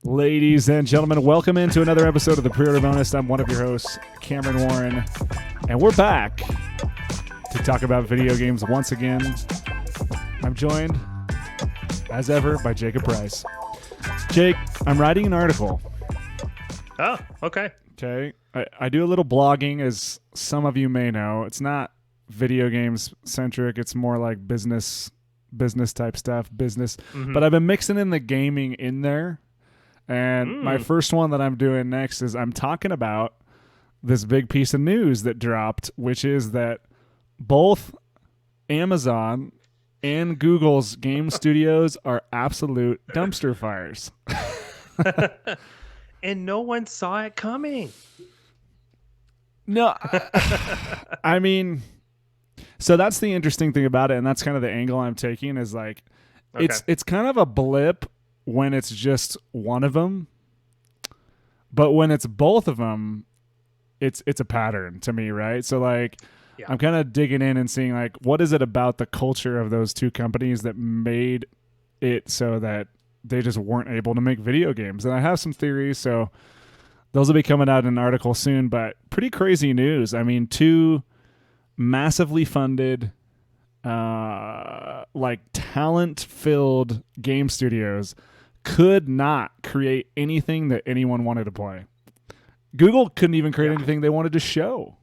Ladies and gentlemen, welcome into another episode of the Pre-Order Bonus. I'm one of your hosts, Cameron Warren, and we're back to talk about video games once again. I'm joined, as ever, by Jacob Price. Jake, I'm writing an article. Oh, okay. Okay. I do a little blogging, as some of you may know. It's not video games centric. It's more like business type stuff, But I've been mixing in the gaming in there. And my first one that I'm doing next is I'm talking about this big piece of news that dropped, which is that both Amazon and Google's game studios are absolute dumpster fires. And no one saw it coming. No, I mean, so that's the interesting thing about it, and that's kind of the angle I'm taking is like, it's kind of a blip when it's just one of them, but when it's both of them, it's a pattern to me, right? So like, yeah. I'm kind of digging in and seeing like, what is it about the culture of those two companies that made it so that they just weren't able to make video games? And I have some theories, so those will be coming out in an article soon, but pretty crazy news. I mean, two massively funded, like talent-filled game studios could not create anything that anyone wanted to play. Google couldn't even create anything they wanted to show.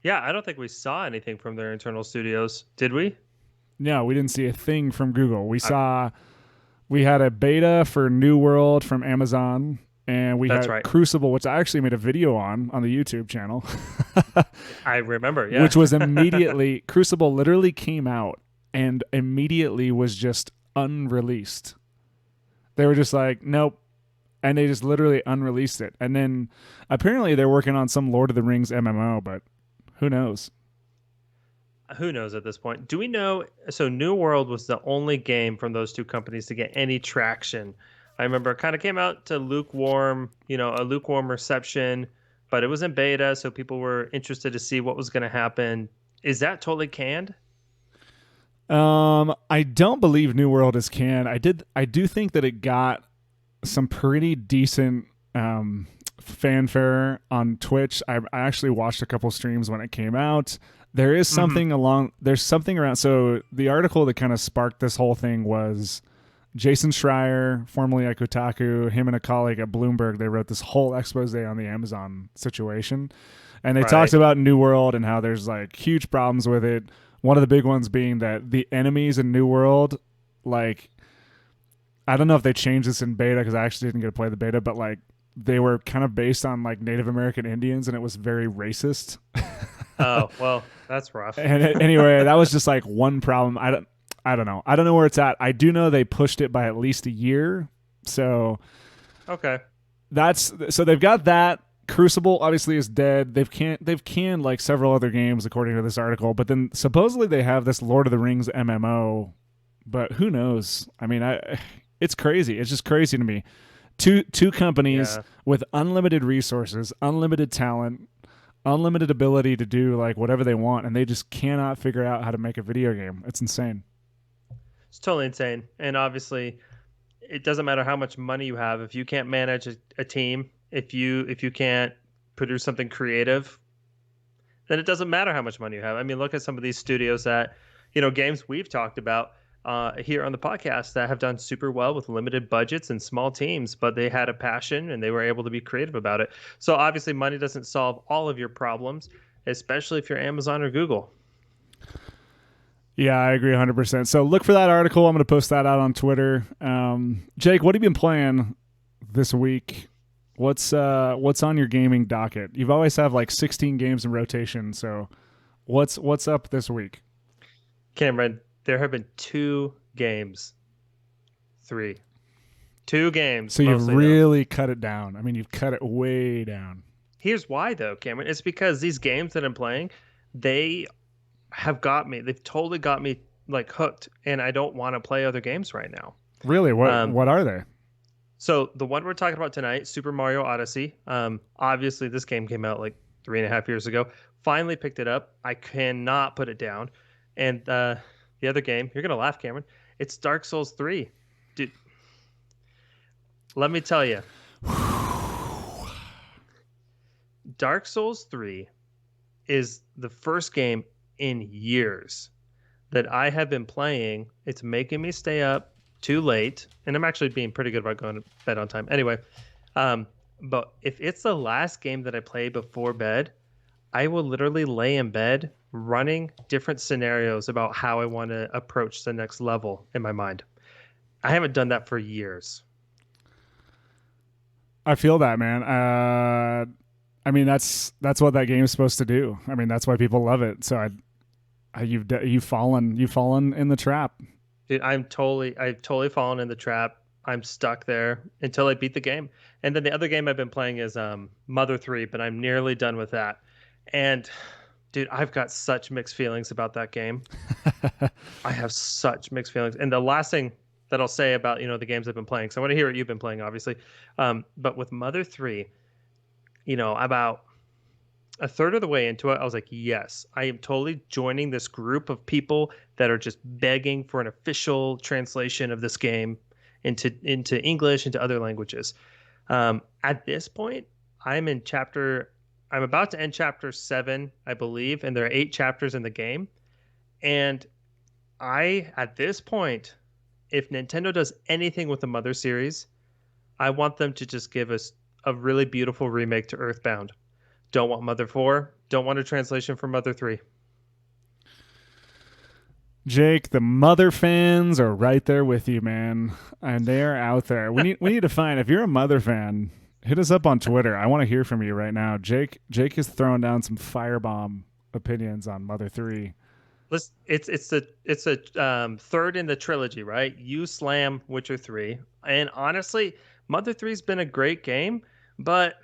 Yeah, I don't think we saw anything from their internal studios, did we? No, we didn't see a thing from Google. We had a beta for New World from Amazon, and we had Crucible, which I actually made a video on the YouTube channel. I remember, yeah. Which was immediately, Crucible literally came out and immediately was just unreleased. They were just like, nope. And they just literally unreleased it. And then apparently they're working on some Lord of the Rings MMO, but who knows? Who knows at this point? Do we know? So New World was the only game from those two companies to get any traction. I remember it kind of came out to a lukewarm reception, but it was in beta, so people were interested to see what was going to happen. Is that totally canned? I don't believe New World is canned. I do think that it got some pretty decent fanfare on Twitch. I actually watched a couple streams when it came out. There is something there's something around. So the article that kind of sparked this whole thing was Jason Schreier, formerly at Kotaku, him and a colleague at Bloomberg, they wrote this whole expose on the Amazon situation. And they talked about New World and how there's like huge problems with it. One of the big ones being that the enemies in New World, like, I don't know if they changed this in beta because I actually didn't get to play the beta, but like they were kind of based on like Native American Indians and it was very racist. Oh, well, that's rough. And anyway, that was just like one problem. I don't know. I don't know where it's at. I do know they pushed it by at least a year. So okay. So they've got that. Crucible obviously is dead. They've canned like several other games according to this article, but then supposedly they have this Lord of the Rings MMO, but who knows? I mean, it's crazy. It's just crazy to me. Two companies with unlimited resources, unlimited talent, unlimited ability to do like whatever they want, and they just cannot figure out how to make a video game. It's insane. It's totally insane. And obviously it doesn't matter how much money you have. If you can't manage a team, if you can't produce something creative, then it doesn't matter how much money you have. I mean, look at some of these studios that, games we've talked about here on the podcast that have done super well with limited budgets and small teams, but they had a passion and they were able to be creative about it. So obviously money doesn't solve all of your problems, especially if you're Amazon or Google. Yeah, I agree 100%. So look for that article. I'm going to post that out on Twitter. Jake, what have you been playing this week? What's on your gaming docket? You've always have like 16 games in rotation. So what's up this week? Cameron, there have been 2 games. 3. 2 games. So you've really cut it down. I mean, you've cut it way down. Here's why though, Cameron. It's because these games that I'm playing, they have got me. They've totally got me like hooked, and I don't want to play other games right now. Really? What are they? So the one we're talking about tonight, Super Mario Odyssey. Obviously, this game came out like 3.5 years ago. Finally picked it up. I cannot put it down. And the other game, you're going to laugh, Cameron. It's Dark Souls 3. Dude, Let me tell you, Dark Souls 3 is the first game in years that I have been playing. It's making me stay up too late, and I'm actually being pretty good about going to bed on time. Anyway, um, but if it's the last game that I play before bed, I will literally lay in bed running different scenarios about how I want to approach the next level in my mind. I haven't done that for years. I feel that, man. I mean, that's what that game is supposed to do. I mean, that's why people love it. So you've fallen in the trap. Dude, I've totally fallen in the trap. I'm stuck there until I beat the game. And then the other game I've been playing is Mother 3, but I'm nearly done with that. And dude, I've got such mixed feelings about that game. I have such mixed feelings. And the last thing that I'll say about, the games I've been playing, so I want to hear what you've been playing, obviously. But with Mother 3, about a third of the way into it, I was like, yes, I am totally joining this group of people that are just begging for an official translation of this game into English, into other languages. At this point, I'm about to end chapter 7, I believe, and there are 8 chapters in the game. And at this point, if Nintendo does anything with the Mother series, I want them to just give us a really beautiful remake to Earthbound. Don't want Mother 4. Don't want a translation for Mother 3. Jake, the Mother fans are right there with you, man, and they are out there. We need to find, if you're a Mother fan, hit us up on Twitter. I want to hear from you right now. Jake is throwing down some firebomb opinions on Mother 3. It's a third in the trilogy, right? You slam Witcher 3, and honestly, Mother 3's been a great game, but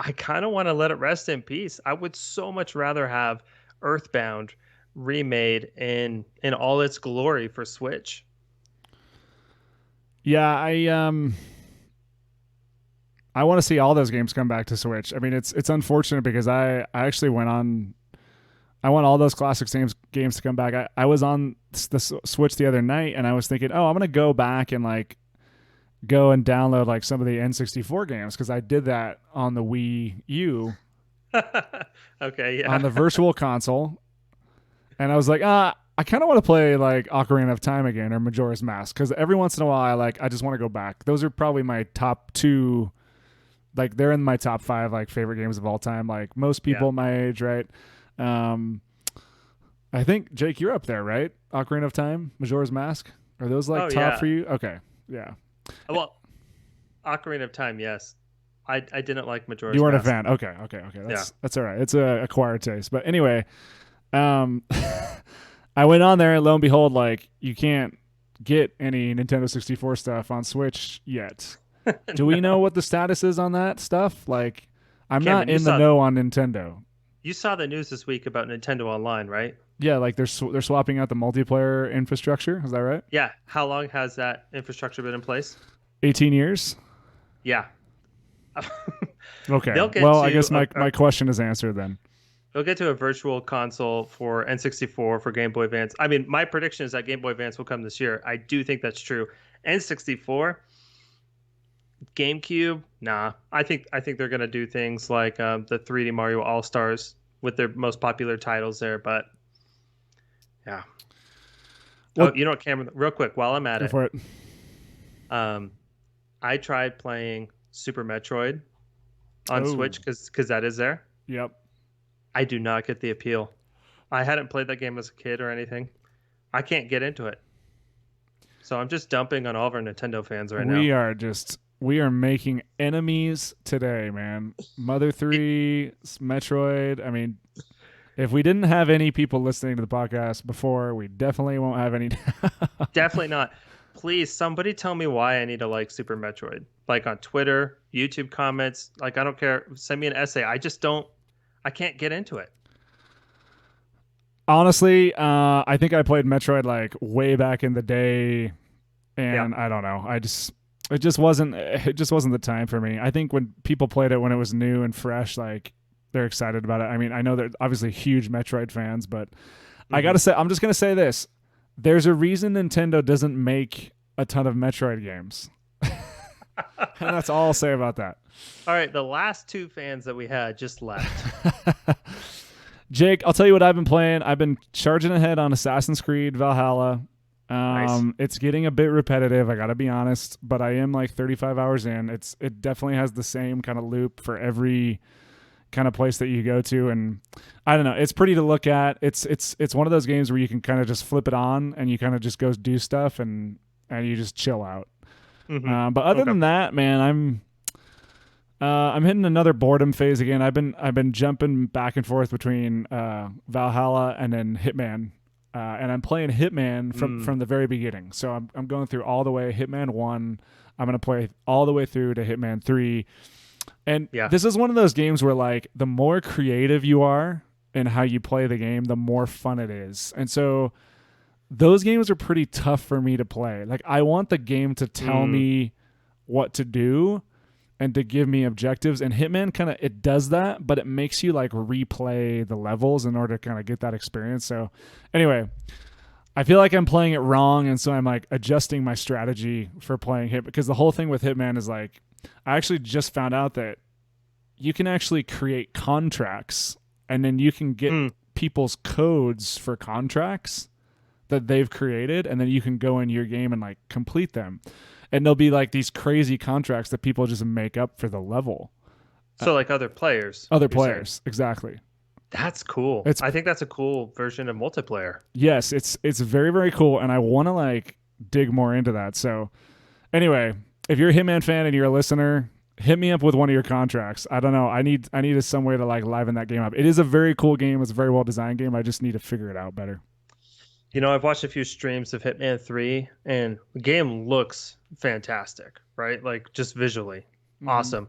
I kind of want to let it rest in peace. I would so much rather have Earthbound remade in all its glory for Switch. Yeah, I want to see all those games come back to Switch. I mean, it's unfortunate because I actually I want all those classic games to come back. I was on the Switch the other night and I was thinking, oh, I'm gonna go back and go and download some of the N64 games because I did that on the Wii U. Okay, yeah. On the Virtual Console, and I was like, I kind of want to play Ocarina of Time again or Majora's Mask because every once in a while, I just want to go back. Those are probably my top 2. They're in my top 5 favorite games of all time. Most people my age, right? I think Jake, you're up there, right? Ocarina of Time, Majora's Mask. Are those top for you? Okay, yeah. Well, Ocarina of Time, yes. I didn't like Majora's Mask. You weren't a fan. Okay. That's all right. It's a acquired taste. But anyway, I went on there and lo and behold, you can't get any Nintendo 64 stuff on Switch yet. Do we know what the status is on that stuff? I'm Cameron, not in the know on Nintendo. You saw the news this week about Nintendo Online, right? Yeah, they're swapping out the multiplayer infrastructure. Is that right? Yeah. How long has that infrastructure been in place? 18 years. Yeah. Okay. Well, I guess my question is answered then. They'll get to a virtual console for N64 for Game Boy Advance. I mean, my prediction is that Game Boy Advance will come this year. I do think that's true. N64, GameCube, nah. I think they're gonna do things like the 3D Mario All Stars with their most popular titles there. But yeah. Well, you know what, Cameron? Real quick, while I'm at it, for it. I tried playing Super Metroid on Switch because that is there. Yep. I do not get the appeal. I hadn't played that game as a kid or anything. I can't get into it. So I'm just dumping on all of our Nintendo fans right now. We are making enemies today, man. Mother 3, Metroid. I mean, if we didn't have any people listening to the podcast before, we definitely won't have any. Definitely not. Please, somebody tell me why I need to like Super Metroid. On Twitter, YouTube comments. I don't care. Send me an essay. I can't get into it. Honestly, I think I played Metroid way back in the day, and I don't know. It just wasn't the time for me. I think when people played it when it was new and fresh, they're excited about it. I mean, I know they're obviously huge Metroid fans, but I gotta say, I'm just gonna say this: there's a reason Nintendo doesn't make a ton of Metroid games. And that's all I'll say about that. All right, the last two fans that we had just left. Jake, I'll tell you what I've been playing. I've been charging ahead on Assassin's Creed Valhalla. Nice. It's getting a bit repetitive, I gotta be honest, but I am like 35 hours in. It definitely has the same kind of loop for every kind of place that you go to, and I don't know, it's pretty to look at. It's one of those games where you can kind of just flip it on and you kind of just go do stuff and you just chill out. But other Okay. than that, man, I'm hitting another boredom phase again. I've been jumping back and forth between Valhalla and then Hitman, and I'm playing Hitman from the very beginning. So I'm going through all the way Hitman 1. I'm gonna play all the way through to Hitman 3. And Yeah. this is one of those games where like the more creative you are in how you play the game, the more fun it is. And so those games are pretty tough for me to play. Like I want the game to tell me what to do and to give me objectives, and Hitman kind of it does that, but it makes you like replay the levels in order to kind of get that experience. So anyway, I feel like I'm playing it wrong, and so I'm like adjusting my strategy for playing Hit, because the whole thing with Hitman is like I actually just found out that you can actually create contracts and then you can get people's codes for contracts that they've created, and then you can go in your game and like complete them. And there'll be like these crazy contracts that people just make up for the level. So like other players. Other you're saying. players, exactly. That's cool. It's I think that's a cool version of multiplayer. yes, it's very very cool, and I want to like dig more into that. So anyway, if you're a Hitman fan and you're a listener, hit me up with one of your contracts. I don't know. I need some way to like liven that game up. It is a very cool game. It's a very well designed game. I just need to figure it out better. You know, I've watched a few streams of Hitman 3 and the game looks fantastic, right? Like just visually. Awesome.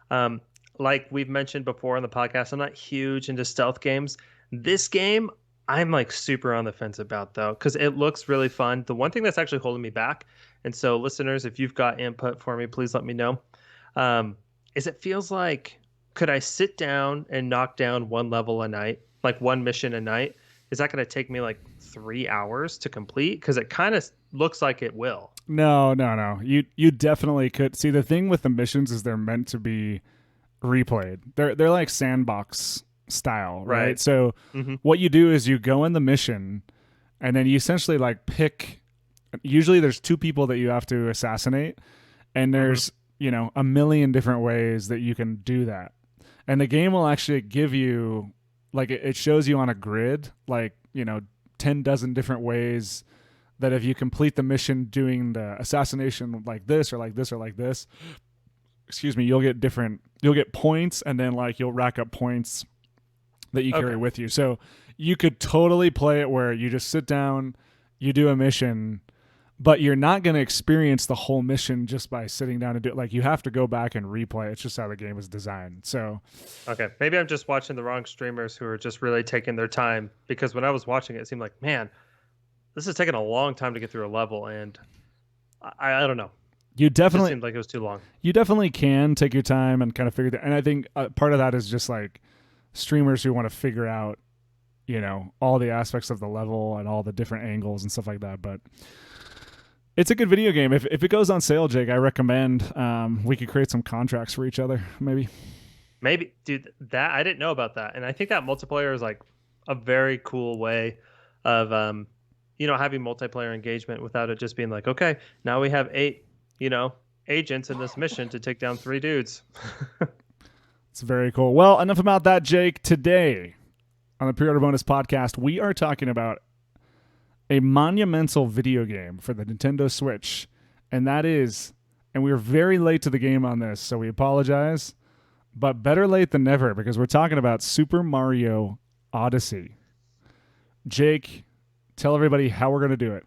Um, like we've mentioned before on the podcast, I'm not huge into stealth games. This game, I'm like super on the fence about though, because it looks really fun. The one thing that's actually holding me back, and so listeners, if you've got input for me, please let me know. Is it feels like could I sit down and knock down one level a night, like one mission a night? Is that going to take me like 3 hours to complete? Because it kind of looks like it will. No, no, no. You definitely could. See, the thing with the missions is they're meant to be replayed. They're like sandbox style, right? So what you do is you go in the mission and then you essentially like pick, usually there's two people that you have to assassinate, and there's, you know, a million different ways that you can do that. And the game will actually give you like it shows you on a grid like, you know, 10 dozen different ways that if you complete the mission doing the assassination like this or like this or like this, excuse me, you'll get points, and then like you'll rack up points that you carry with you. So you could totally play it where you just sit down, you do a mission, but you're not going to experience the whole mission just by sitting down and do it. Like you have to go back and replay. It's just how the game is designed. So, okay, maybe I'm just watching the wrong streamers who are just really taking their time, because when I was watching it, it seemed like, man, this is taking a long time to get through a level, and I don't know. You It just definitely seemed like it was too long. you definitely can take your time and kind of figure that. And I think part of that is just like streamers who want to figure out, you know, all the aspects of the level and all the different angles and stuff like that. But it's a good video game. If it goes on sale, Jake, I recommend we could create some contracts for each other, maybe. Maybe, dude, that I didn't know about that, and I think that multiplayer is like a very cool way of you know, having multiplayer engagement without it just being like, okay, now we have 8, you know, agents in this mission to take down 3 dudes. It's very cool. Well, enough about that, Jake. Today on the Pre-Order Bonus podcast, we are talking about a monumental video game for the Nintendo Switch, and that is, and we were very late to the game on this, so we apologize, but better late than never, because we're talking about Super Mario Odyssey. Jake, tell everybody how we're going to do it.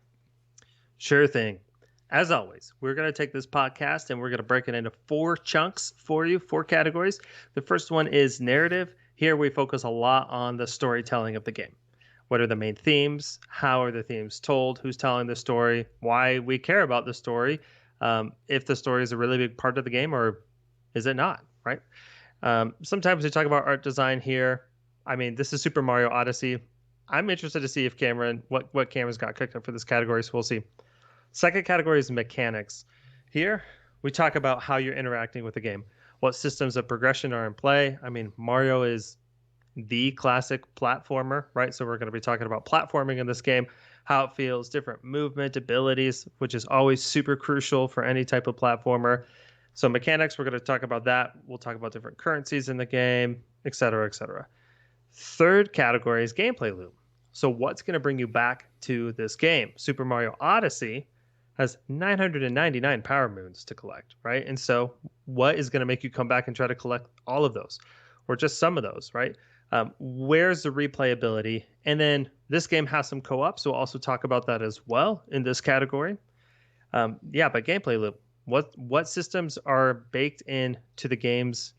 Sure thing. As always, we're going to take this podcast and we're going to break it into 4 chunks for you, 4 categories. The first one is narrative. Here we focus a lot on the storytelling of the game. What are the main themes? How are the themes told? Who's telling the story? Why we care about the story? If the story is a really big part of the game, or is it not, right? Sometimes we talk about art design here. I mean, this is Super Mario Odyssey. I'm interested to see if what Cameron's got cooked up for this category, so we'll see. Second category is mechanics. Here, We talk about how you're interacting with the game, what systems of progression are in play. I mean, Mario is the classic platformer, right? So we're going to be talking about platforming in this game, how it feels, different movement abilities, which is always super crucial for any type of platformer. So mechanics, we're going to talk about that. We'll talk about different currencies in the game, et cetera, et cetera. Third category is gameplay loop. So what's going to bring you back to this game? Super Mario Odyssey has 999 power moons to collect, right? And so what is going to make you come back and try to collect all of those or just some of those, right? Where's the replayability? And then this game has some co-op, so we'll also talk about that as well in this category. But gameplay loop. What systems are baked into the game's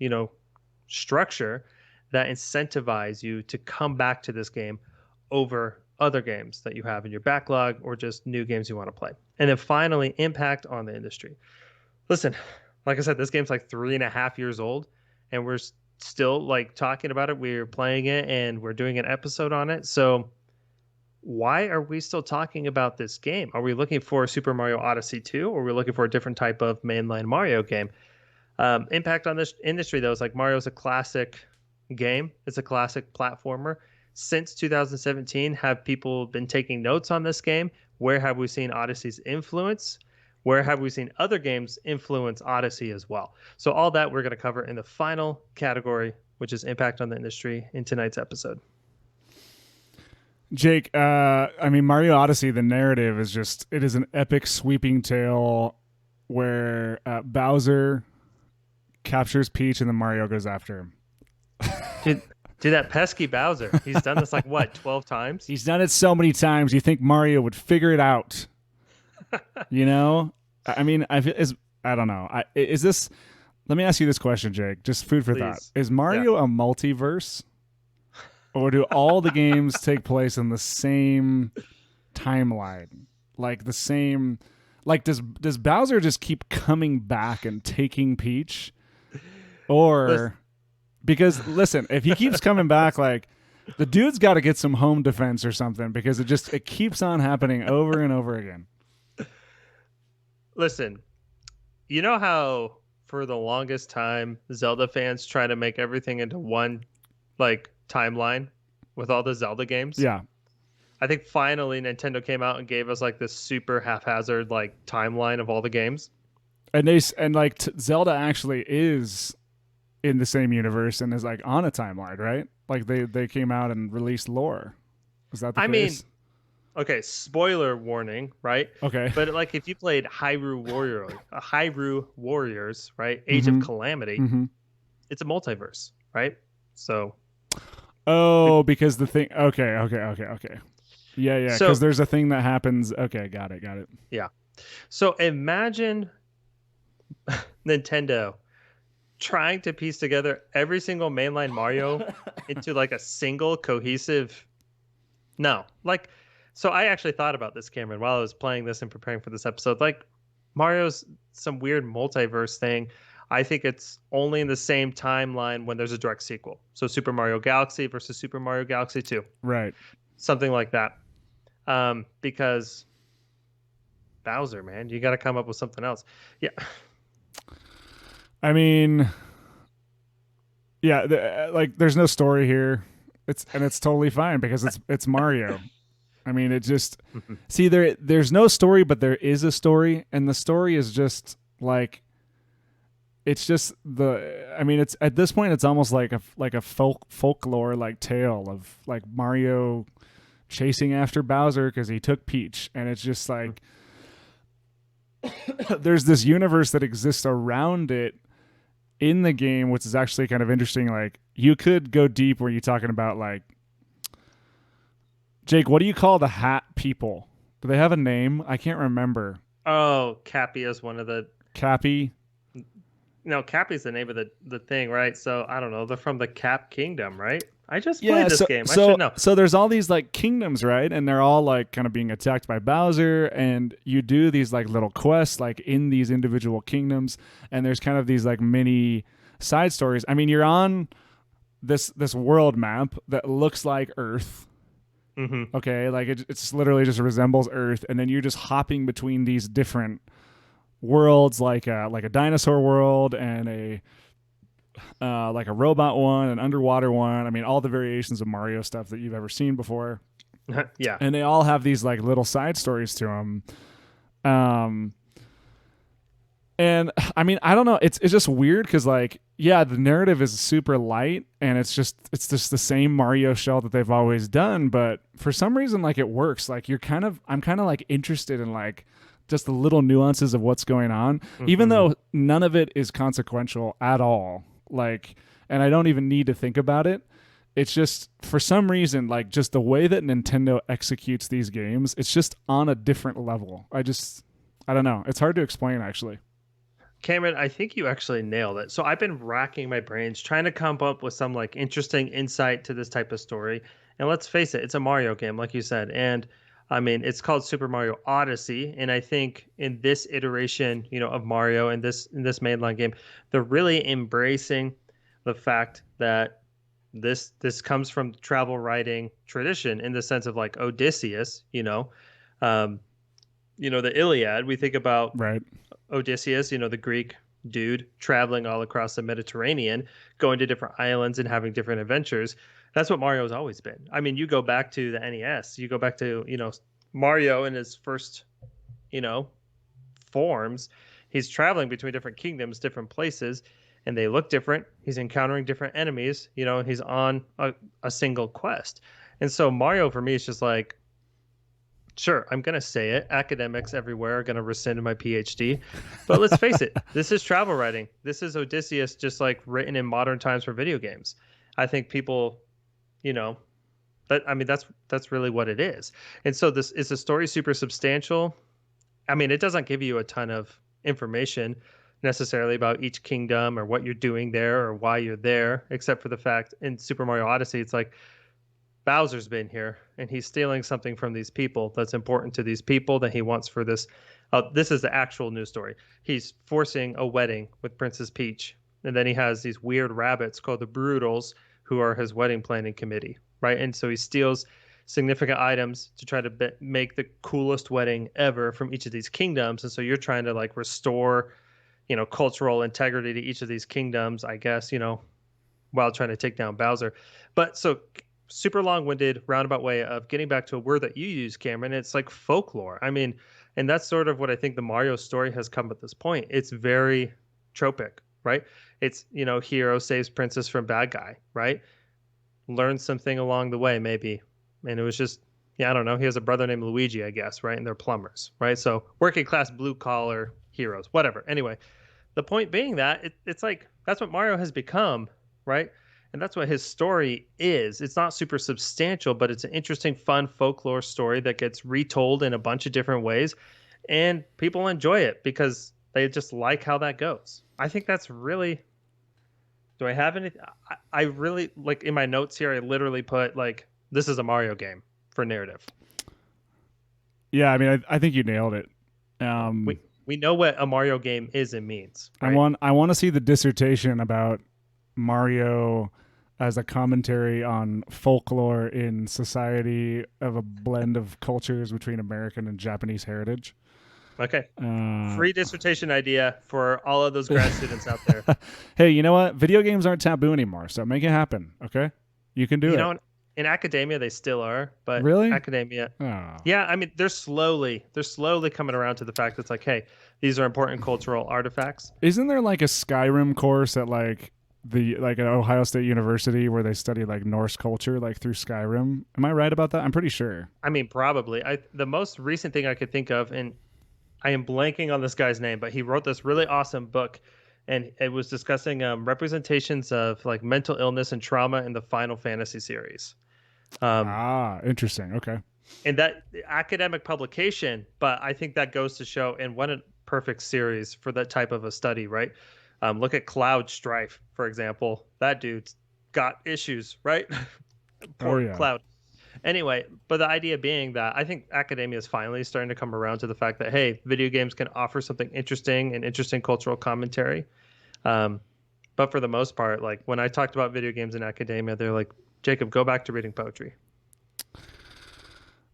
structure that incentivize you to come back to this game over other games that you have in your backlog or just new games you want to play? And then finally, impact on the industry. Listen, like I said, this game's like 3.5 years old, and we're still like talking about it. We're playing it and we're doing an episode on it. So why are we still talking about this game? Are we looking for Super Mario Odyssey 2, or are we looking for a different type of mainline Mario game? Impact on this industry, though, is like Mario's a classic game. It's a classic platformer. Since 2017, have people been taking notes on this game? Where have we seen Odyssey's influence? Where have we seen other games influence Odyssey as well? So all that we're going to cover in the final category, which is impact on the industry, in tonight's episode. Jake, Mario Odyssey, the narrative is it is an epic sweeping tale where Bowser captures Peach and then Mario goes after him. Dude, that pesky Bowser. He's done this 12 times? He's done it so many times. You think Mario would figure it out. You know? I don't know. Is this... Let me ask you this question, Jake. Just food for thought. Is Mario a multiverse? Or do all the games take place in the same timeline? Like the same... Like, does Bowser just keep coming back and taking Peach? Or... Because, listen, if he keeps coming back, the dude's got to get some home defense or something, because it keeps on happening over and over again. Listen, you know how for the longest time Zelda fans try to make everything into one timeline with all the Zelda games? Yeah. I think finally Nintendo came out and gave us this super haphazard timeline of all the games. And Zelda actually is in the same universe and is on a timeline, right? They came out and released lore. Is that the case? Okay, spoiler warning, right? Okay. But if you played Hyrule Warriors, right? Age of Calamity, it's a multiverse, right? So because the thing okay. Yeah, because there's a thing that happens. Okay, got it. Yeah. So imagine Nintendo trying to piece together every single mainline Mario into a single cohesive. So I actually thought about this, Cameron, while I was playing this and preparing for this episode. Mario's some weird multiverse thing. I think it's only in the same timeline when there's a direct sequel. So Super Mario Galaxy versus Super Mario Galaxy 2. Right. Something like that. Because Bowser, man, you got to come up with something else. Yeah. I mean, yeah, there's no story here. It's totally fine because it's Mario. I mean, it just see there's no story, but there is a story, and the story is just it's just it's at this point it's almost like a folklore tale of Mario chasing after Bowser because he took Peach, and it's just there's this universe that exists around it in the game, which is actually kind of interesting. You could go deep where you're talking about Jake, what do you call the hat people? Do they have a name? I can't remember. Oh, Cappy is one of the... Cappy? No, Cappy's the name of the thing, right? So, I don't know. They're from the Cap Kingdom, right? I just played this game. I should know. So there's all these kingdoms, right? And they're all kind of being attacked by Bowser, and you do these little quests in these individual kingdoms, and there's kind of these mini side stories. I mean, you're on this world map that looks like Earth. Mm-hmm. Okay, it's literally just resembles Earth, and then you're just hopping between these different worlds like a dinosaur world and a like a robot one, an underwater one. I mean, all the variations of Mario stuff that you've ever seen before, Yeah. and they all have these like little side stories to them. Um, and I mean, I don't know. It's just weird because like yeah, the narrative is super light and it's just the same Mario shell that they've always done. But for some reason, like it works. Like I'm kind of like interested in like just the little nuances of what's going on, even Hmm. though none of it is consequential at all. Like, and I don't even need to think about it. It's just for some reason, like just the way that Nintendo executes these games, it's just on a different level. I don't know. It's hard to explain actually. Cameron, I think you actually nailed it. So I've been racking my brains trying to come up with some like interesting insight to this type of story. And let's face it, it's a Mario game, like you said. And I mean, it's called Super Mario Odyssey. And I think in this iteration, of Mario and this mainline game, they're really embracing the fact that this comes from travel writing tradition in the sense of like Odysseus, um, the Iliad. We think about Right. Odysseus, the Greek dude traveling all across the Mediterranean, going to different islands and having different adventures. That's what Mario's always been. I mean, you go back to the NES, you go back to, Mario in his first, you know, forms. He's traveling between different kingdoms, different places, and they look different. He's encountering different enemies, and he's on a single quest. And so Mario for me is just like, sure, I'm going to say it. Academics everywhere are going to rescind my PhD. But let's face it, this is travel writing. This is Odysseus just like written in modern times for video games. I think people, you know, that's really what it is. And so this is a story super substantial. I mean, it doesn't give you a ton of information necessarily about each kingdom or what you're doing there or why you're there, except for the fact in Super Mario Odyssey, it's like Bowser's been here and he's stealing something from these people that's important to these people that he wants for this. This is the actual news story. He's forcing a wedding with Princess Peach. And then he has these weird rabbits called the Broodals who are his wedding planning committee, right? And so he steals significant items to try to make the coolest wedding ever from each of these kingdoms. And so you're trying to like restore, cultural integrity to each of these kingdoms, I guess, while trying to take down Bowser. But so super long-winded roundabout way of getting back to a word that you use, Cameron. It's like folklore. I mean, and that's sort of what I think the Mario story has come at this point. It's very tropic, right? It's, hero saves princess from bad guy, right? Learns something along the way, maybe. And it was just, yeah, I don't know. He has a brother named Luigi, I guess, right? And they're plumbers, right? So working class blue collar heroes, whatever. Anyway, the point being that it's like that's what Mario has become, right? And that's what his story is. It's not super substantial, but it's an interesting, fun folklore story that gets retold in a bunch of different ways. And people enjoy it because they just like how that goes. I think that's really. Do I have anything? I really like in my notes here, I literally put like, this is a Mario game for narrative. Yeah, I mean, I think you nailed it. Yeah. Um, We know what a Mario game is and means, I right? want I want to see the dissertation about Mario as a commentary on folklore in society of a blend of cultures between American and Japanese heritage. Okay. Uh, Free dissertation idea for all of those grad students out there. hey, you know what? Video games aren't taboo anymore, so make it happen. Okay, you can do You it. know, in academia they still are, but Really? academia, Oh. yeah, I mean they're slowly coming around to the fact that it's like, hey, these are important cultural artifacts. Isn't there like a Skyrim course at like at Ohio State University where they study like Norse culture like through Skyrim? Am I right about that? I'm pretty sure. I mean, probably. The most recent thing I could think of, and I am blanking on this guy's name, but he wrote this really awesome book, and it was discussing representations of like mental illness and trauma in the Final Fantasy series. Um, Ah, interesting. Okay. and that academic publication, but I think that goes to show, and what a perfect series for that type of a study, right? Look at Cloud Strife, for example. That dude's got issues, right? Oh Poor yeah. Cloud. Anyway, but the idea being that I think academia is finally starting to come around to the fact that, hey, video games can offer something interesting and interesting cultural commentary. Um, but for the most part, like when I talked about video games in academia, they're like, Jacob, go back to reading poetry.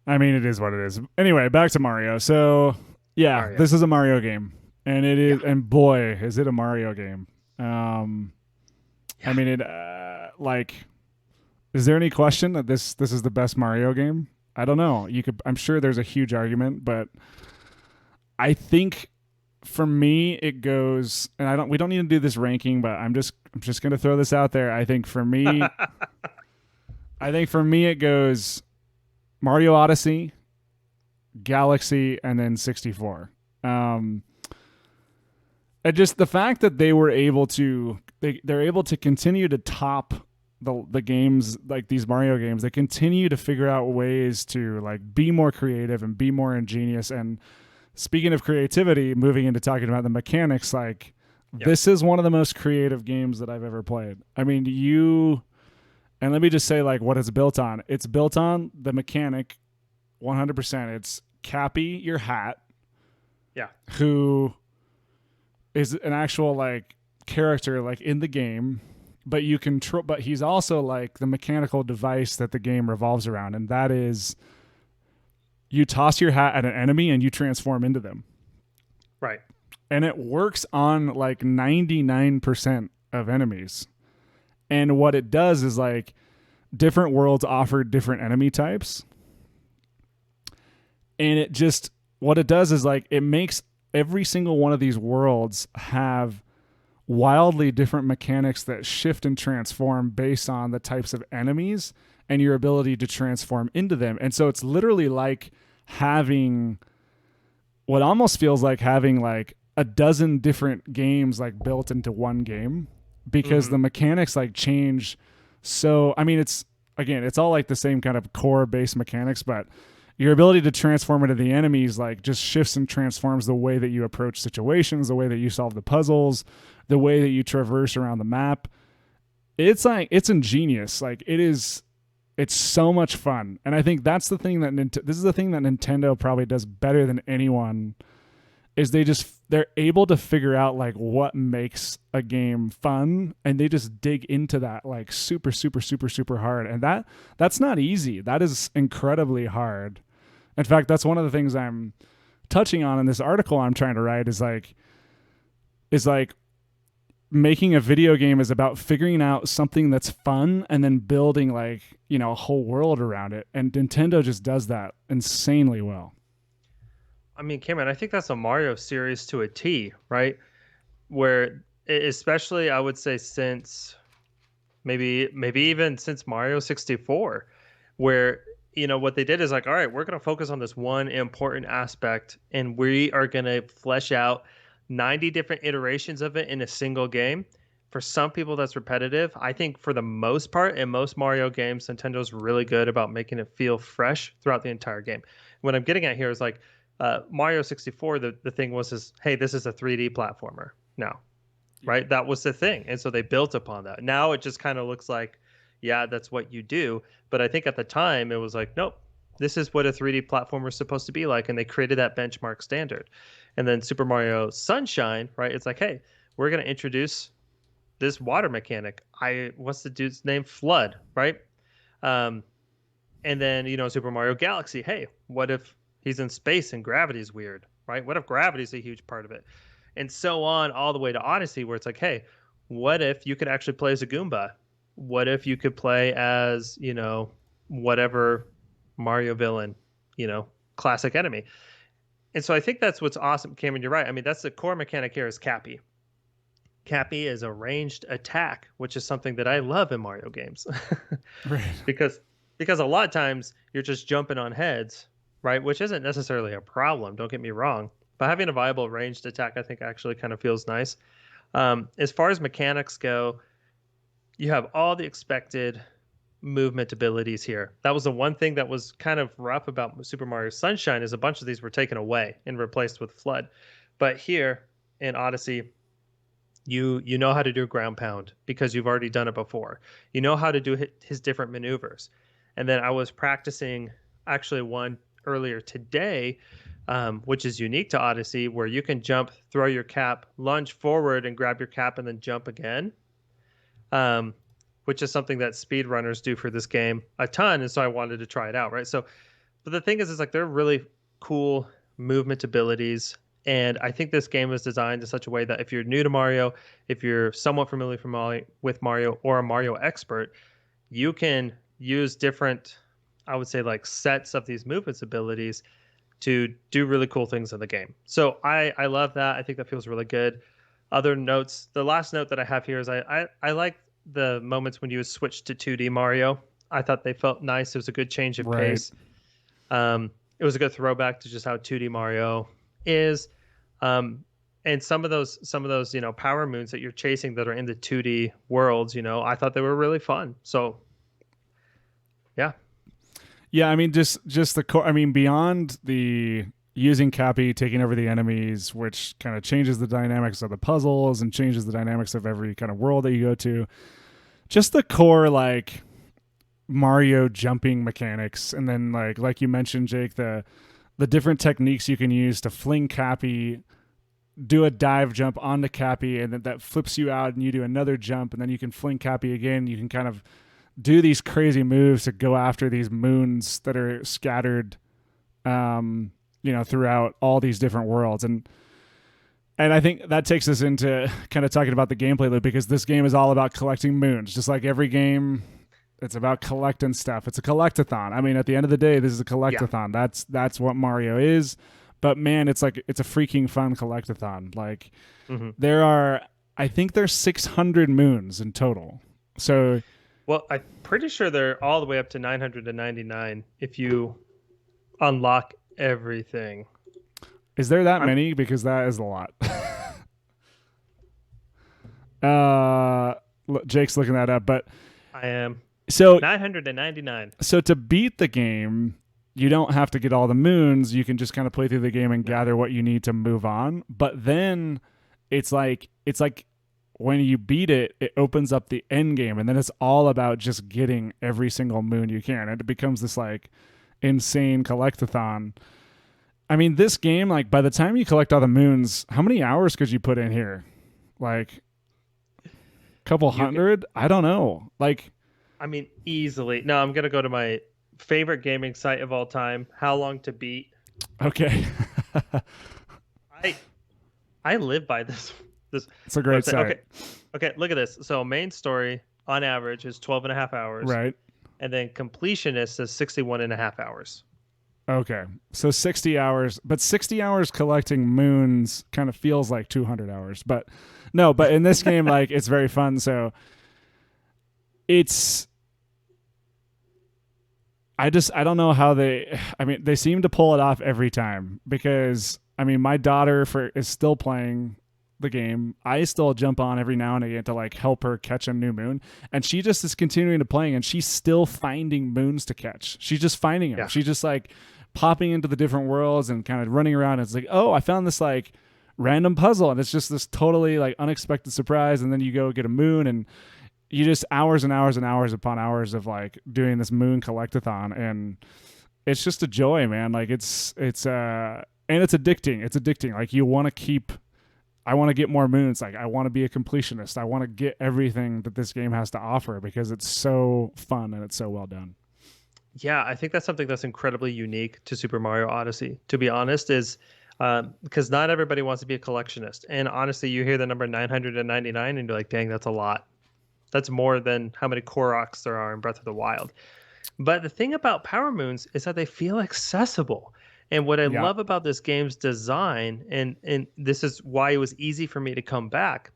I mean, it is what it is. Anyway, back to Mario. So, yeah, Mario. this is a Mario game. and it Yeah. is, and boy, is it a Mario game. Um, I Yeah. mean, it like, is there any question that this is the best Mario game? I don't know. You could, I'm sure there's a huge argument, but I think for me it goes, and I don't, we don't need to do this ranking, but I'm just gonna throw this out there. I think for me it goes Mario Odyssey, Galaxy, and then 64. Um, and just the fact that they were able to, they're able to continue to top the games, like these Mario games. They continue to figure out ways to like be more creative and be more ingenious. And speaking of creativity, moving into talking about the mechanics, like Yep. this is one of the most creative games that I've ever played. I mean, and let me just say like what it's built on. It's built on the mechanic 100%. It's Cappy, your hat, Yeah. who is an actual like character like in the game, but you control, but he's also like the mechanical device that the game revolves around, and that is you toss your hat at an enemy and you transform into them. Right. And it works on like 99% of enemies. And what it does is like different worlds offer different enemy types. And it just, what it does is like it makes every single one of these worlds have wildly different mechanics that shift and transform based on the types of enemies and your ability to transform into them. And so it's literally like having what almost feels like having like a dozen different games like built into one game, because Mm-hmm. the mechanics like change. So I mean, it's, again, it's all like the same kind of core base mechanics, but your ability to transform into the enemies like just shifts and transforms the way that you approach situations, the way that you solve the puzzles, the way that you traverse around the map. It's like it's ingenious. Like it's so much fun. And I think that's the thing that this is the thing that Nintendo probably does better than anyone, is they're able to figure out like what makes a game fun, and they just dig into that like super super hard. And that's not easy. That is incredibly hard. In fact, that's one of the things I'm touching on in this article I'm trying to write, is like making a video game is about figuring out something that's fun and then building like, a whole world around it. And Nintendo just does that insanely well. I mean, Cameron, I think that's a Mario series to a T, right? Where, especially, I would say since maybe even since Mario 64, where what they did is like, all right, we're going to focus on this one important aspect, and we are going to flesh out 90 different iterations of it in a single game. For some people, that's repetitive. I think for the most part, in most Mario games, Nintendo's really good about making it feel fresh throughout the entire game. What I'm getting at here is like Mario 64, the thing was, is hey, this is a 3D platformer now, Yeah. right? That was the thing. And so they built upon that. Now it just kind of looks like, yeah, that's what you do. But I think at the time it was like, nope, this is what a 3D platformer is supposed to be like. And they created that benchmark standard. And then Super Mario Sunshine, right? It's like, hey, we're going to introduce this water mechanic. What's the dude's name? Flood, right? Um, and then, Super Mario Galaxy, hey, what if he's in space and gravity's weird, right? What if gravity's a huge part of it? And so on all the way to Odyssey, where it's like, hey, what if you could actually play as a Goomba? What if you could play as, whatever Mario villain, classic enemy? And so I think that's what's awesome, Cameron. You're right. I mean, that's the core mechanic here is Cappy. Cappy is a ranged attack, which is something that I love in Mario games. Right. because because a lot of times you're just jumping on heads, right? Which isn't necessarily a problem, don't get me wrong. But having a viable ranged attack, I think actually kind of feels nice. As far as mechanics go, you have all the expected movement abilities here. That was the one thing that was kind of rough about Super Mario Sunshine, is a bunch of these were taken away and replaced with Flood. But here in Odyssey, you know how to do ground pound because you've already done it before. You know how to do his different maneuvers. And then I was practicing actually one earlier today, which is unique to Odyssey, where you can jump, throw your cap, lunge forward, and grab your cap, and then jump again. Um, which is something that speedrunners do for this game a ton, and so I wanted to try it out, right? So, but the thing is like they're really cool movement abilities, And I think this game was designed in such a way that if you're new to Mario, if you're somewhat familiar with Mario or a Mario expert, you can use different, I would say, like sets of these movements abilities to do really cool things in the game. So I love that. I think that feels really good. Other notes, the last note that I have here is I like the moments when you switch to 2D Mario. I thought they felt nice. It was a good change of Right. pace. It was a good throwback to just how 2D Mario is. Um, and some of those power moons that you're chasing that are in the 2D worlds, I thought they were really fun. So yeah. Yeah, I mean, just the core. I mean, beyond the using Cappy taking over the enemies, which kind of changes the dynamics of the puzzles and changes the dynamics of every kind of world that you go to. Just the core like Mario jumping mechanics, and then like you mentioned, Jake, the different techniques you can use to fling Cappy, do a dive jump onto Cappy, and then that flips you out, and you do another jump, and then you can fling Cappy again. You can kind of do these crazy moves to go after these moons that are scattered, throughout all these different worlds. And I think that takes us into kind of talking about the gameplay loop, because this game is all about collecting moons, just like every game. It's about collecting stuff. It's a collectathon. I mean, at the end of the day, this is a Yeah. collectathon. That's what Mario is. But man, it's like it's a freaking fun collectathon. Like Hmm. I think there's 600 moons in total. So Well, I'm pretty sure they're all the way up to 999 if you unlock everything. is there that I'm many? Because that is a lot. uh, Jake's looking that up. But I am so 999. so to beat the game, you don't have to get all the moons. You can just kind of play through the game and No. gather what you need to move on. But then it's like when you beat it, it opens up the end game, and then it's all about just getting every single moon you can, and it becomes this like insane collectathon. I mean, this game, like by the time you collect all the moons, how many hours could you put in here? Like a couple You could, hundred? I don't know. Like I mean, easily. No, I'm gonna go to my favorite gaming site of all time. How long to beat? okay, I I live by this it's a great website. site, Okay, look at this. So main story on average is 12 and a half hours, right? and then completionist is 61 and a half hours. Okay. So 60 hours, but 60 hours collecting moons kind of feels like 200 hours. But no, but in this game, like, it's very fun. So it's, I don't know how I mean, they seem to pull it off every time, because, I mean, my daughter is still playing the game. I still jump on every now and again to like help her catch a new moon, and she just is continuing to playing, and she's still finding moons to catch. She's just finding them. Yeah. She's just like popping into the different worlds and kind of running around. And it's like, oh, I found this like random puzzle, and it's just this totally like unexpected surprise, and then you go get a moon, and you just hours and hours and hours upon hours of like doing this moon collectathon, and it's just a joy, man. Like and it's addicting. It's addicting. Like you want to keep. I want to get more moons. Like I want to be a completionist. I want to get everything that this game has to offer, because it's so fun and it's so well done. Yeah, I think that's something that's incredibly unique to Super Mario Odyssey. To be honest, is because not everybody wants to be a collectionist. And honestly, you hear the number 999 and you're like, dang, that's a lot. That's more than how many Koroks there are in Breath of the Wild. But the thing about Power Moons is that they feel accessible. And what I Yeah. love about this game's design, and this is why it was easy for me to come back,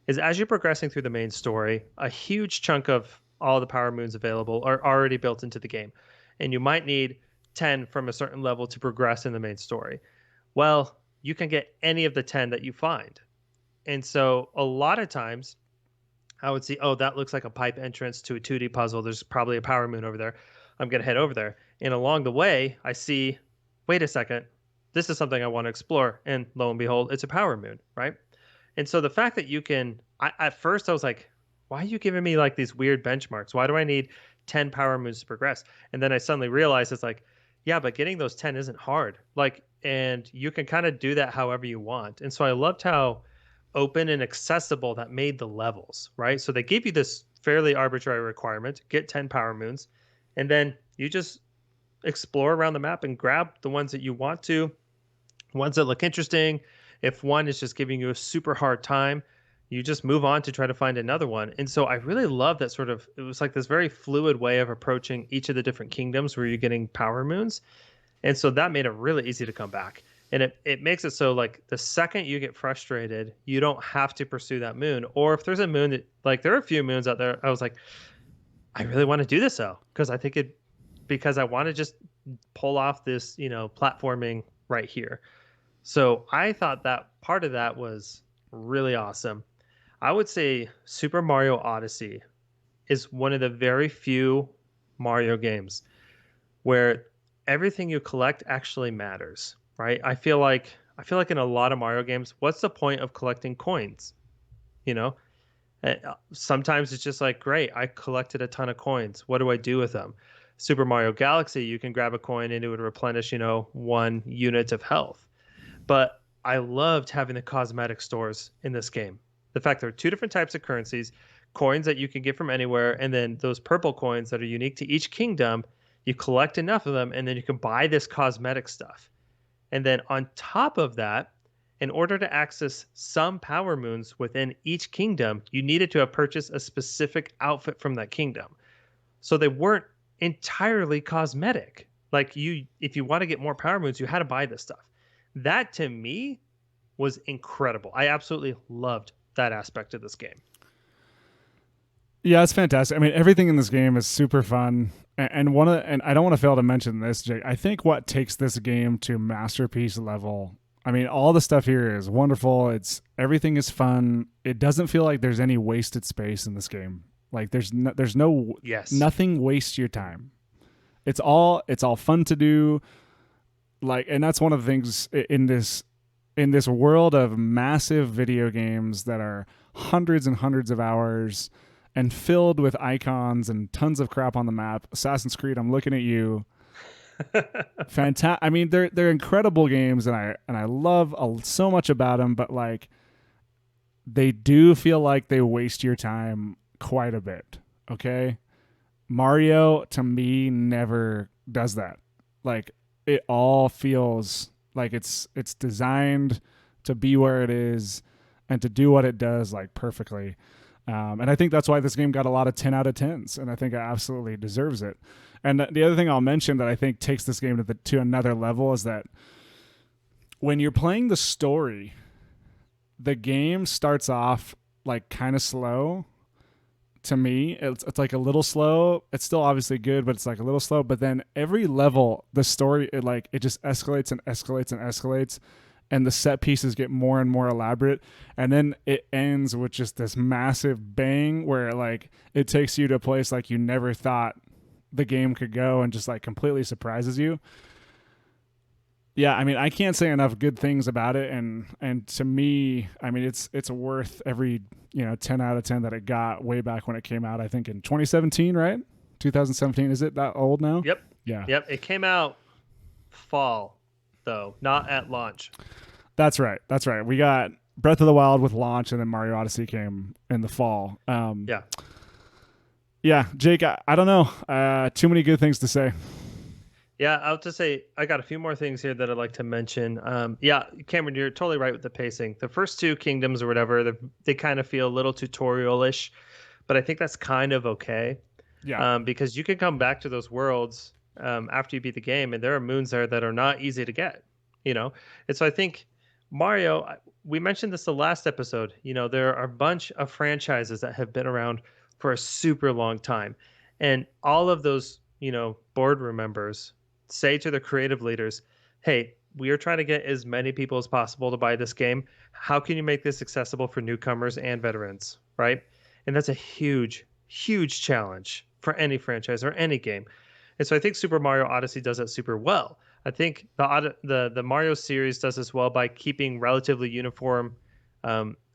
is as you're progressing through the main story, a huge chunk of all the Power Moons available are already built into the game. And you might need 10 from a certain level to progress in the main story. Well, you can get any of the 10 that you find. And so a lot of times I would see, oh, that looks like a pipe entrance to a 2D puzzle. There's probably a power moon over there. I'm going to head over there. And along the way, I see, wait a second, this is something I want to explore. And lo and behold, it's a power moon, right? And so the fact that you can, at first I was like, why are you giving me like these weird benchmarks? Why do I need 10 power moons to progress? And then I suddenly realized it's like, yeah, but getting those 10 isn't hard. Like, and you can kind of do that however you want. And so I loved how open and accessible that made the levels, right? So they gave you this fairly arbitrary requirement, get 10 power moons, and then you just explore around the map and grab the ones that you want to, ones that look interesting. If one is just giving you a super hard time, you just move on to try to find another one. And so I really love that sort of, it was like this very fluid way of approaching each of the different kingdoms where you're getting power moons. And so that made it really easy to come back. And it makes it so like the second you get frustrated, you don't have to pursue that moon. Or if there's a moon that like there are a few moons out there, I was like, I really want to do this though, because I think it because I want to just pull off this, platforming right here. So I thought that part of that was really awesome. I would say Super Mario Odyssey is one of the very few Mario games where everything you collect actually matters, right? I feel like in a lot of Mario games, what's the point of collecting coins? You know, Sometimes it's just like, great, I collected a ton of coins. What do I do with them? Super Mario Galaxy, you can grab a coin and it would replenish, 1 unit of health. But I loved having the cosmetic stores in this game. The fact there are two different types of currencies, coins that you can get from anywhere, and then those purple coins that are unique to each kingdom. You collect enough of them, and then you can buy this cosmetic stuff. And then on top of that, in order to access some power moons within each kingdom, you needed to have purchased a specific outfit from that kingdom. So they weren't entirely cosmetic. Like if you want to get more power moons, you had to buy this stuff. That to me was incredible. I absolutely loved that aspect of this game. Yeah, it's fantastic. I mean, everything in this game is super fun. And I don't want to fail to mention this, Jake. I think what takes this game to masterpiece level. I mean, all the stuff here is wonderful. Everything is fun. It doesn't feel like there's any wasted space in this game. Like there's no Yes. nothing wastes your time. It's all fun to do. Like, and that's one of the things in this world of massive video games that are hundreds and hundreds of hours and filled with icons and tons of crap on the map. Assassin's Creed, I'm looking at you. Fantastic. I mean, they're incredible games, and I love so much about them. But like, they do feel like they waste your time quite a bit. Okay, Mario to me never does that. Like, it all feels like it's designed to be where it is and to do what it does like perfectly. And I think that's why this game got a lot of 10 out of 10s, and I think it absolutely deserves it. And the other thing I'll mention that I think takes this game to another level is that when you're playing the story, the game starts off like kind of slow. To me, it's like a little slow. It's still obviously good, but it's like a little slow. But then every level, the story it just escalates and escalates and escalates, and the set pieces get more and more elaborate, and then it ends with just this massive bang where like it takes you to a place like you never thought the game could go, and just like completely surprises you. Yeah, I mean, I can't say enough good things about it, and to me, I mean, it's worth every 10 out of 10 that it got way back when it came out. I think in 2017, right? 2017. Is it that old now? Yep. Yeah. Yep. It came out fall, though, not at launch. That's right. That's right. We got Breath of the Wild with launch, and then Mario Odyssey came in the fall. Yeah. Yeah, Jake, I don't know. Too many good things to say. Yeah, I'll just say I got a few more things here that I'd like to mention. Yeah, Cameron, you're totally right with the pacing. The first two kingdoms or whatever, they kind of feel a little tutorial-ish, but I think that's kind of okay. Yeah. Because you can come back to those worlds after you beat the game, and there are moons there that are not easy to get. And so I think Mario. We mentioned this the last episode. There are a bunch of franchises that have been around for a super long time, and all of those boardroom members say to the creative leaders, hey, we are trying to get as many people as possible to buy this game. How can you make this accessible for newcomers and veterans, right? And that's a huge, huge challenge for any franchise or any game. And so I think Super Mario Odyssey does that super well. I think the Mario series does this well by keeping relatively uniform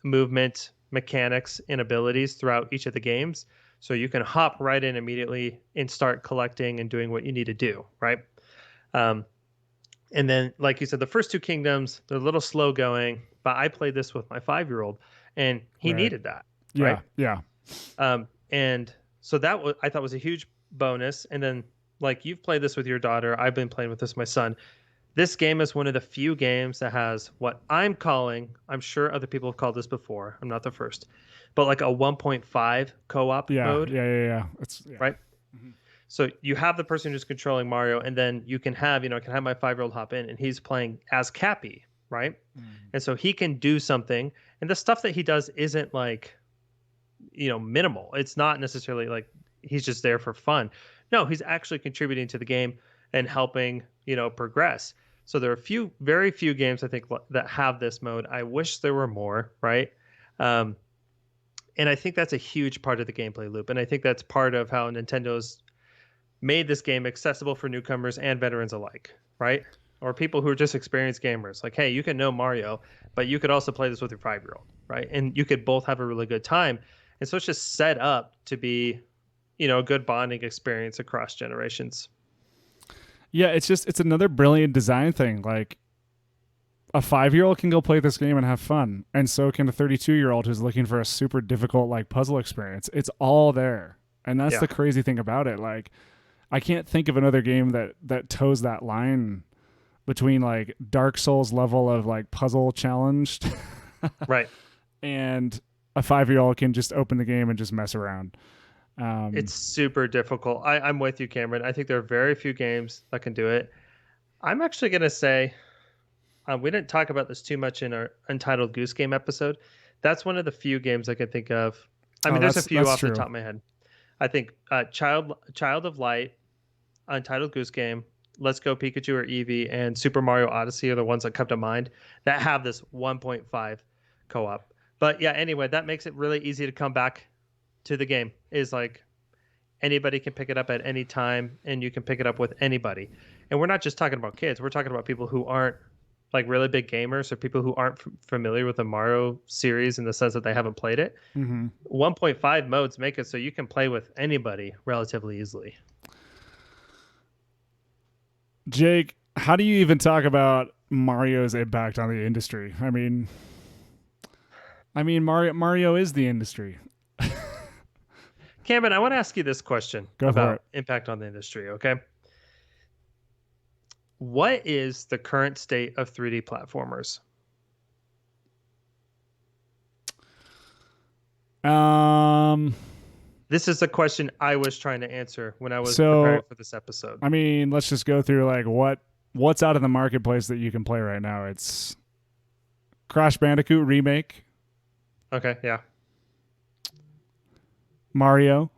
movement mechanics and abilities throughout each of the games. So you can hop right in immediately and start collecting and doing what you need to do, right? And then, like you said, the first two kingdoms, they're a little slow going, but I played this with my 5-year-old, and he Right. needed that, Yeah. right? Yeah. And so that I thought was a huge bonus. And then, like you've played this with your daughter, I've been playing with this with my son. This game is one of the few games that has what I'm calling, I'm sure other people have called this before. I'm not the first, but like a 1.5 co-op Yeah, mode, yeah, yeah, yeah. It's yeah. right? Mhm. So you have the person who's controlling Mario, and then you can have, I can have my 5-year-old hop in, and he's playing as Cappy, right? Mhm. And so he can do something, and the stuff that he does isn't like, minimal. It's not necessarily like he's just there for fun. No, he's actually contributing to the game and helping, progress. So there are very few games I think that have this mode. I wish there were more, right? Um, and I think that's a huge part of the gameplay loop, and I think that's part of how Nintendo's made this game accessible for newcomers and veterans alike, right? Or people who are just experienced gamers. Like, hey, you can know Mario, but you could also play this with your 5-year-old, right? And you could both have a really good time. And so it's just set up to be, a good bonding experience across generations. Yeah, it's another brilliant design thing. Like a 5-year-old can go play this game and have fun, and so can a 32-year-old who's looking for a super difficult like puzzle experience. It's all there, and that's Yeah. the crazy thing about it. Like I can't think of another game that toes that line between like Dark Souls level of like puzzle challenged Right. and a 5-year-old can just open the game and just mess around. It's super difficult. I'm with you, Cameron. I think there are very few games that can do it. I'm actually going to say, we didn't talk about this too much in our Untitled Goose Game episode. That's one of the few games I can think of. I mean, Oh, there's a few that's off the true. top of my head. I think Child of Light, Untitled Goose Game, Let's Go Pikachu or Eevee, and Super Mario Odyssey are the ones that come to mind that have this 1.5 co-op. But yeah, anyway, that makes it really easy to come back to the game. Is like anybody can pick it up at any time, and you can pick it up with anybody. And we're not just talking about kids. We're talking about people who aren't like really big gamers or people who aren't familiar with the Mario series in the sense that they haven't played it. Mm-hmm. 1.5 modes make it so you can play with anybody relatively easily. Jake, how do you even talk about Mario's impact on the industry? I mean, Mario is the industry. Cameron, I want to ask you this question Go for it. about impact on the industry, okay? What is the current state of 3D platformers? Um. This is a question I was trying to answer when I was preparing So, for this episode. I mean, let's just go through like what's out in the marketplace that you can play right now. It's Crash Bandicoot remake, Okay, yeah. Mario,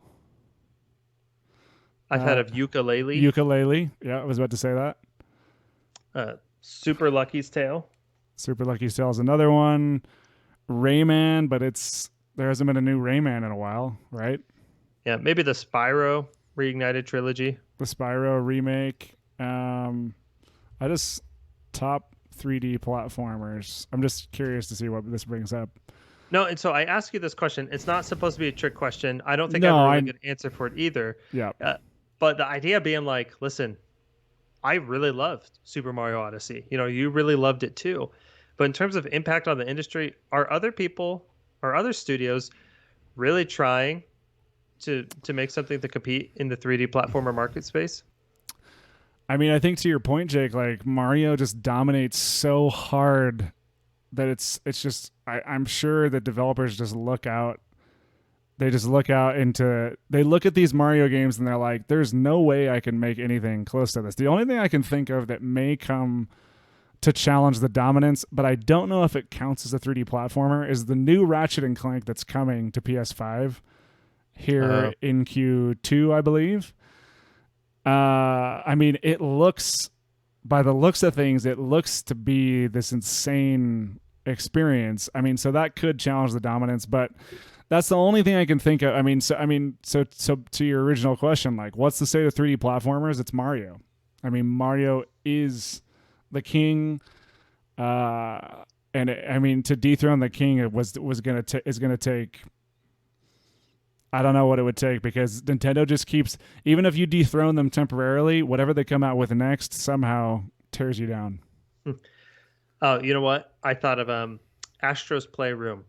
I've had a ukulele, ukulele. Yeah, I was about to say that. Super Lucky's Tale. Super Lucky Tale is another one. Rayman, but there hasn't been a new Rayman in a while, right? Yeah, maybe the Spyro Reignited trilogy. The Spyro remake. I just top 3D platformers. I'm just curious to see what this brings up. No, and so I ask you this question. It's not supposed to be a trick question. I don't think I No, have a really good answer for it either. Yeah. But the idea being like, listen, I really loved Super Mario Odyssey. You really loved it too. But in terms of impact on the industry, are other studios really trying to make something to compete in the 3D platformer market space? I mean, I think to your point, Jake, like Mario just dominates so hard that it's just I'm sure that developers just look out. They just look out they look at these Mario games and they're like, there's no way I can make anything close to this. The only thing I can think of that may come to challenge the dominance, but I don't know if it counts as a 3D platformer, is the new Ratchet and Clank that's coming to PS5 here in Q2, I believe. I mean, by the looks of things, it looks to be this insane experience. I mean, so that could challenge the dominance, but that's the only thing I can think of. So to your original question, like, what's the state of 3D platformers? It's Mario. I mean, Mario is the king, to dethrone the king, is gonna take. I don't know what it would take because Nintendo just keeps, even if you dethrone them temporarily, whatever they come out with next somehow tears you down. Oh, you know what? I thought of Astro's Playroom.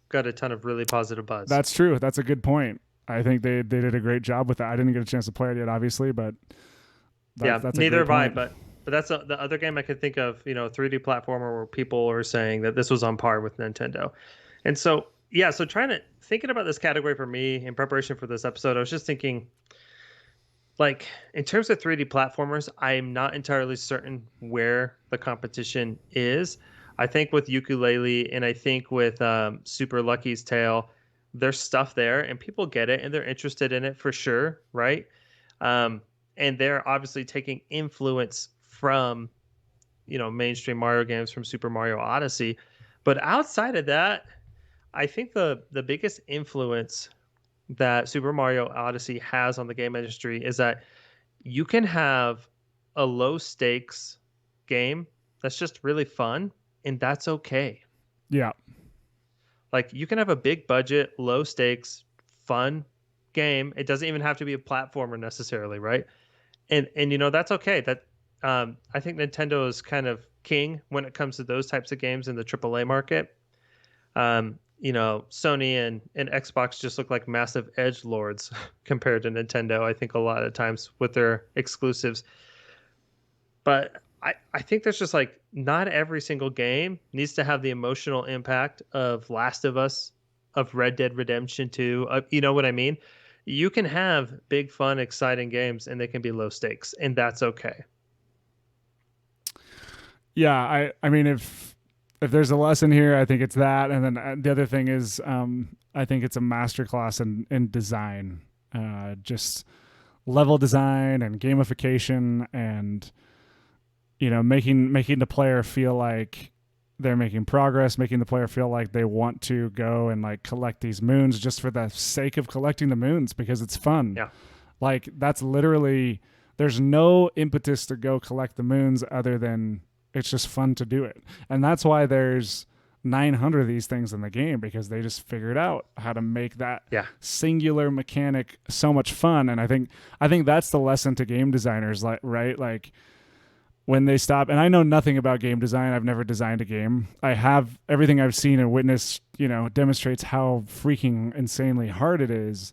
Got a ton of really positive buzz. That's true. That's a good point. I think they did a great job with that. I didn't get a chance to play it yet, obviously, but that's neither have I. But But that's the other game I could think of, 3D platformer where people are saying that this was on par with Nintendo. And so, yeah, so thinking about this category for me in preparation for this episode, I was just thinking, like, in terms of 3D platformers, I'm not entirely certain where the competition is. I think with Ukulele and I think with Super Lucky's Tale, there's stuff there and people get it and they're interested in it for sure, right? Um, and they're obviously taking influence from mainstream Mario games, from Super Mario Odyssey. But outside of that, I think the biggest influence that Super Mario Odyssey has on the game industry is that you can have a low stakes game that's just really fun, and that's okay. Yeah. Like you can have a big budget, low stakes, fun game. It doesn't even have to be a platformer necessarily, right? And that's okay. That I think Nintendo is kind of king when it comes to those types of games in the AAA market. Sony and Xbox just look like massive edge lords compared to Nintendo. I think a lot of times with their exclusives, but I think there's just like not every single game needs to have the emotional impact of Last of Us, of Red Dead Redemption 2. You know what I mean? You can have big, fun, exciting games, and they can be low stakes, and that's okay. Yeah, I mean if there's a lesson here, I think it's that, and then the other thing is I think it's a masterclass in design, just level design and gamification, and making the player feel like they're making progress, making the player feel like they want to go and like collect these moons just for the sake of collecting the moons because it's fun. Yeah. Like that's literally there's no impetus to go collect the moons other than it's just fun to do it. And that's why there's 900 of these things in the game because they just figured out how to make that Yeah. singular mechanic so much fun. And I think that's the lesson to game designers, like, right? Like when they stop, and I know nothing about game design. I've never designed a game. I have everything I've seen and witnessed, demonstrates how freaking insanely hard it is.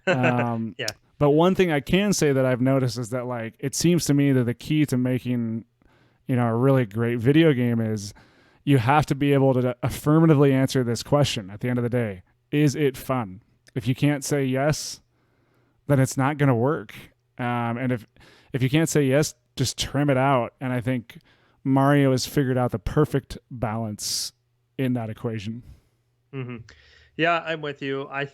Um, Yeah. but one thing I can say that I've noticed is that like it seems to me that the key to making, a really great video game is you have to be able to affirmatively answer this question at the end of the day. Is it fun? If you can't say yes, then it's not going to work. And if you can't say yes, just trim it out. And I think Mario has figured out the perfect balance in that equation. hmm Yeah, I'm with you. I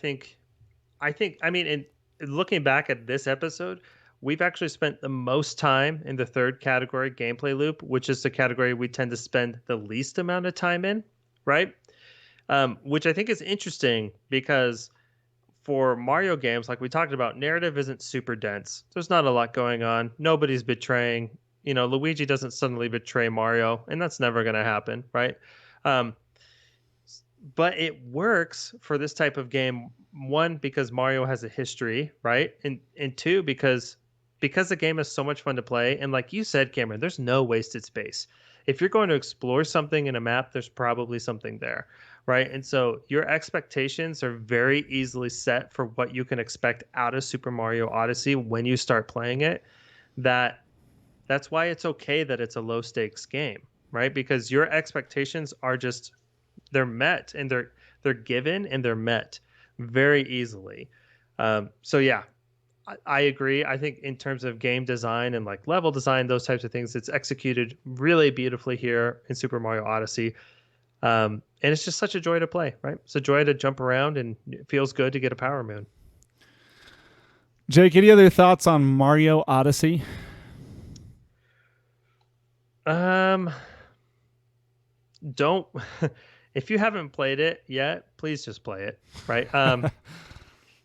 mean, in looking back at this episode, we've actually spent the most time in the third category, gameplay loop, which is the category we tend to spend the least amount of time in, right? Which I think is interesting because for Mario games, like we talked about, narrative isn't super dense. There's not a lot going on. Nobody's betraying. Luigi doesn't suddenly betray Mario, and that's never going to happen, right? Um, but it works for this type of game. One, because Mario has a history, right? And two, because the game is so much fun to play. And like you said, Cameron, there's no wasted space. If you're going to explore something in a map, there's probably something there, right? And so your expectations are very easily set for what you can expect out of Super Mario Odyssey when you start playing it. That that's why it's okay that it's a low stakes game, right? Because your expectations are just they're met and they're given and they're met very easily. So yeah, I agree. I think in terms of game design and like level design, those types of things, it's executed really beautifully here in Super Mario Odyssey. And it's just such a joy to play, right? It's a joy to jump around and it feels good to get a power moon. Jake, any other thoughts on Mario Odyssey? Um, don't if you haven't played it yet, please just play it, right?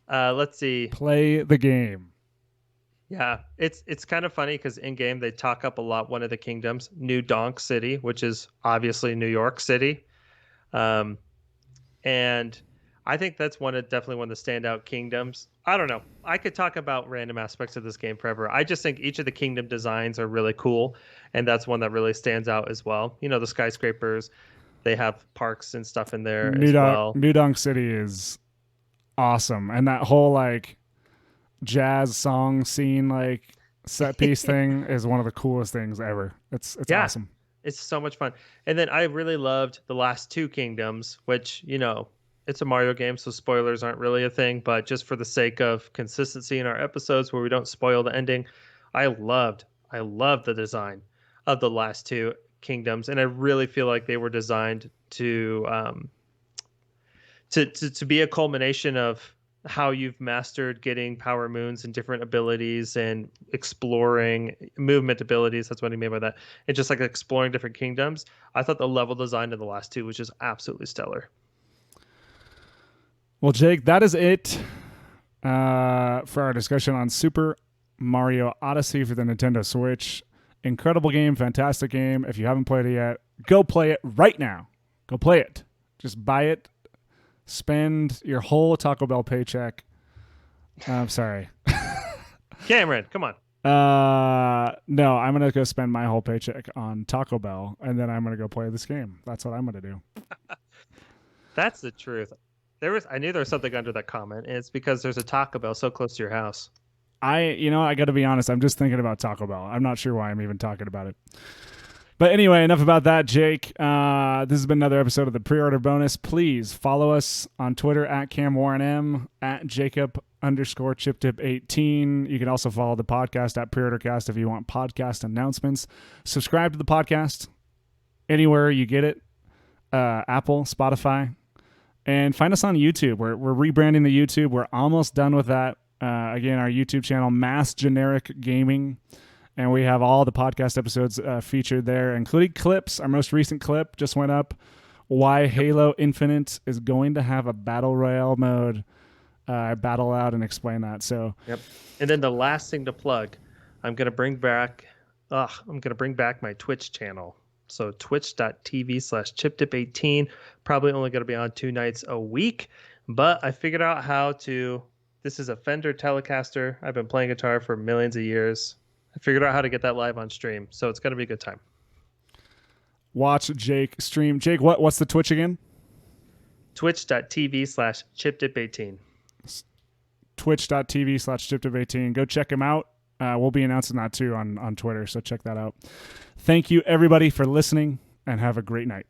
Let's see. Play the game. Yeah, it's kind of funny because in game they talk up a lot one of the kingdoms, New Donk City, which is obviously New York City, um, and I think that's definitely one of the standout kingdoms. I don't know. I could talk about random aspects of this game forever. I just think each of the kingdom designs are really cool, and that's one that really stands out as well. The skyscrapers, they have parks and stuff in there as well. New Donk City is awesome, and that whole like jazz song scene, like set piece thing is one of the coolest things ever. It's Yeah, awesome. it's so much fun. And then I really loved the last two kingdoms, which, it's a Mario game, so spoilers aren't really a thing, but just for the sake of consistency in our episodes where we don't spoil the ending, I loved I loved the design of the last two kingdoms, and I really feel like they were designed to be a culmination of how you've mastered getting power moons and different abilities and exploring movement abilities. That's what he mean by that. And just like exploring different kingdoms. I thought the level design of the last two was just absolutely stellar. Well, Jake, that is it for our discussion on Super Mario Odyssey for the Nintendo Switch. Incredible game, fantastic game. If you haven't played it yet, go play it right now. Go play it. Just buy it. Spend your whole Taco Bell paycheck. I'm sorry. Cameron, come on. No, I'm gonna go spend my whole paycheck on Taco Bell, and then I'm gonna go play this game. That's what I'm gonna do. That's the truth. I knew there was something under that comment, and it's because there's a Taco Bell so close to your house. I got to be honest. I'm just thinking about Taco Bell. I'm not sure why I'm even talking about it. But anyway, enough about that, Jake. This has been another episode of the Pre-Order Bonus. Please follow us on Twitter at CamWarrenM, at Jacob_ChipTip18. You can also follow the podcast at PreOrderCast if you want podcast announcements. Subscribe to the podcast anywhere you get it. Apple, Spotify. And find us on YouTube. We're rebranding the YouTube. We're almost done with that. Again, our YouTube channel, Mass Generic Gaming. And we have all the podcast episodes featured there, including clips. Our most recent clip just went up. Why Halo Infinite is going to have a battle royale mode. I battle out and explain that. So, yep. And then the last thing to plug, I'm gonna bring back my Twitch channel. So twitch.tv/chiptip18. Probably only going to be on 2 nights a week, but I figured out how to. This is a Fender Telecaster. I've been playing guitar for millions of years. I figured out how to get that live on stream, so it's going to be a good time. Watch Jake stream. Jake, what's the Twitch again? Twitch.tv/chiptip18. Twitch.tv/chiptip18. Go check him out. We'll be announcing that too on Twitter, so check that out. Thank you, everybody, for listening, and have a great night.